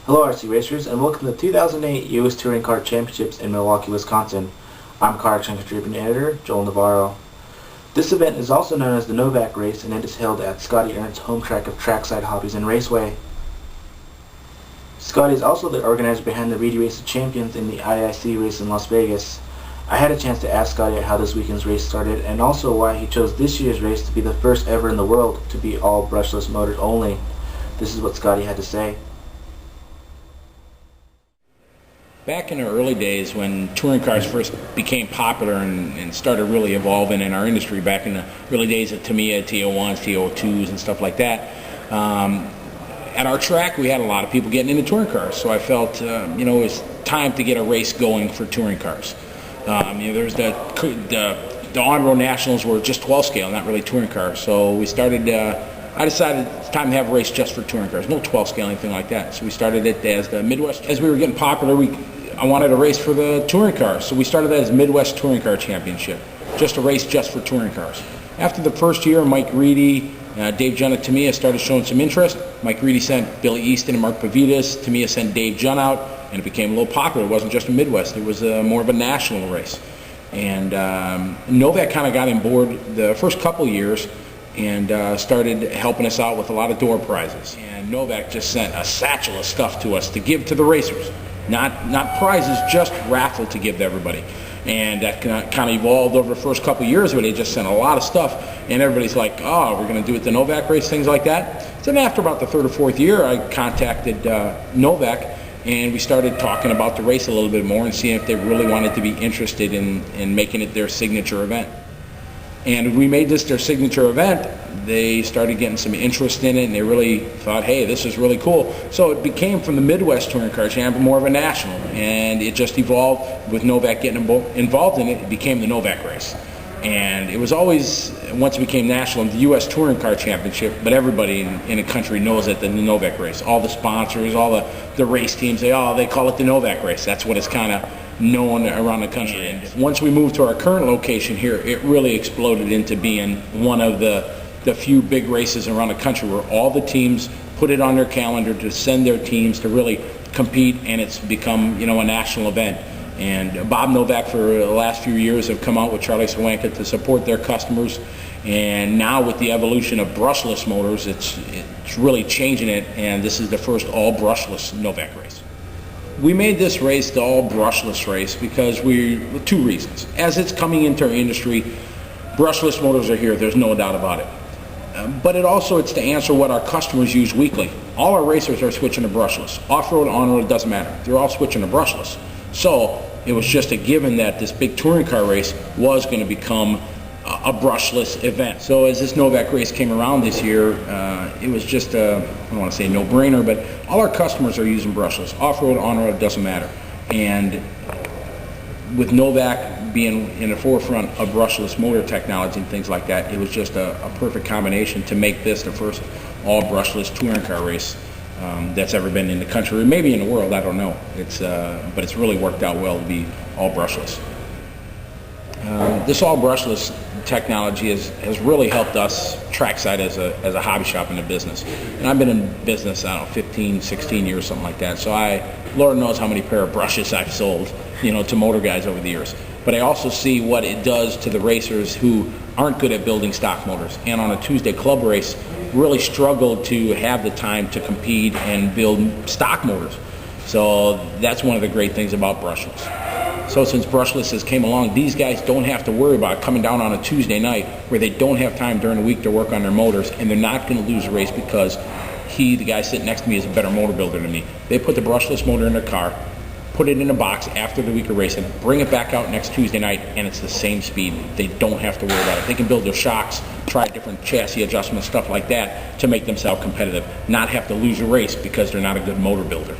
Hello RC Racers, and welcome to the 2008 U.S. Touring Car Championships in Milwaukee, Wisconsin. I'm car action contributing editor, Joel Navarro. This event is also known as the Novak Race, and it is held at Scotty Ernst's home track of Trackside Hobbies and Raceway. Scotty is also the organizer behind the Reedy Race of Champions in the IIC race in Las Vegas. I had a chance to ask Scotty how this weekend's race started, and also why he chose this year's race to be the first ever in the world to be all brushless motors only. This is what Scotty had to say. Back in the early days when touring cars first became popular and started really evolving in our industry, back in the early days of Tamiya, T01s, T02s and stuff like that, at our track we had a lot of people getting into touring cars, so I felt it was time to get a race going for touring cars. There's the on-road nationals were just 12 scale, not really touring cars, so we started I decided it's time to have a race just for touring cars, no 12 scale, anything like that. So we started it as the Midwest. As we were getting popular, I wanted a race for the touring cars, so we started that as Midwest Touring Car Championship, just a race just for touring cars. After the first year, Mike Reedy, Dave Junn at Tamiya started showing some interest. Mike Reedy sent Billy Easton and Mark Pavitas. Tamiya sent Dave Junn out, and it became a little popular. It wasn't just a Midwest; it was more of a national race. And Novak kind of got on board the first couple years and started helping us out with a lot of door prizes. And Novak just sent a satchel of stuff to us to give to the racers. Not prizes, just raffle to give to everybody. And that kind of evolved over the first couple of years where they just sent a lot of stuff, and everybody's like, oh, we're going to do it the Novak race, things like that. So then after about the third or fourth year, I contacted Novak, and we started talking about the race a little bit more and seeing if they really wanted to be interested in making it their signature event. And we made this their signature event. They started getting some interest in it, and they really thought, hey, this is really cool. So it became, from the Midwest Touring Car Champ, more of a national, and it just evolved with Novak getting involved in it. It became the Novak Race. And it was always, once it became national, the U.S. Touring Car Championship, but everybody in the country knows it, the Novak Race. All the sponsors, all the race teams, they call it the Novak Race. That's what it's kind of known around the country. And once we moved to our current location here, it really exploded into being one of the few big races around the country where all the teams put it on their calendar to send their teams to really compete, and it's become a national event. And Bob Novak for the last few years have come out with Charlie Sawanka to support their customers, and now with the evolution of brushless motors, it's really changing it, and this is the first all brushless Novak race. We made this race the all brushless race because two reasons. As it's coming into our industry, brushless motors are here, there's no doubt about it. But it's to answer what our customers use weekly. All our racers are switching to brushless. Off-road, on-road, it doesn't matter. They're all switching to brushless. So it was just a given that this big touring car race was going to become a brushless event. So as this Novak race came around this year, it was just I don't want to say no-brainer, but all our customers are using brushless. Off-road, on-road, doesn't matter. And with Novak being in the forefront of brushless motor technology and things like that, it was just a perfect combination to make this the first all brushless touring car race that's ever been in the country, or maybe in the world, I don't know. But it's really worked out well to be all brushless. This all brushless technology has really helped us trackside as a hobby shop in the business. And I've been in business, 15, 16 years, something like that. So Lord knows how many pair of brushes I've sold, to motor guys over the years. But I also see what it does to the racers who aren't good at building stock motors, and on a Tuesday club race really struggle to have the time to compete and build stock motors. So that's one of the great things about brushless. So since brushless has came along, these guys don't have to worry about coming down on a Tuesday night where they don't have time during the week to work on their motors, and they're not going to lose a race because the guy sitting next to me, is a better motor builder than me. They put the brushless motor in their car, put it in a box after the week of racing, bring it back out next Tuesday night, and it's the same speed. They don't have to worry about it. They can build their shocks, try different chassis adjustments, stuff like that, to make themselves competitive, not have to lose a race because they're not a good motor builder.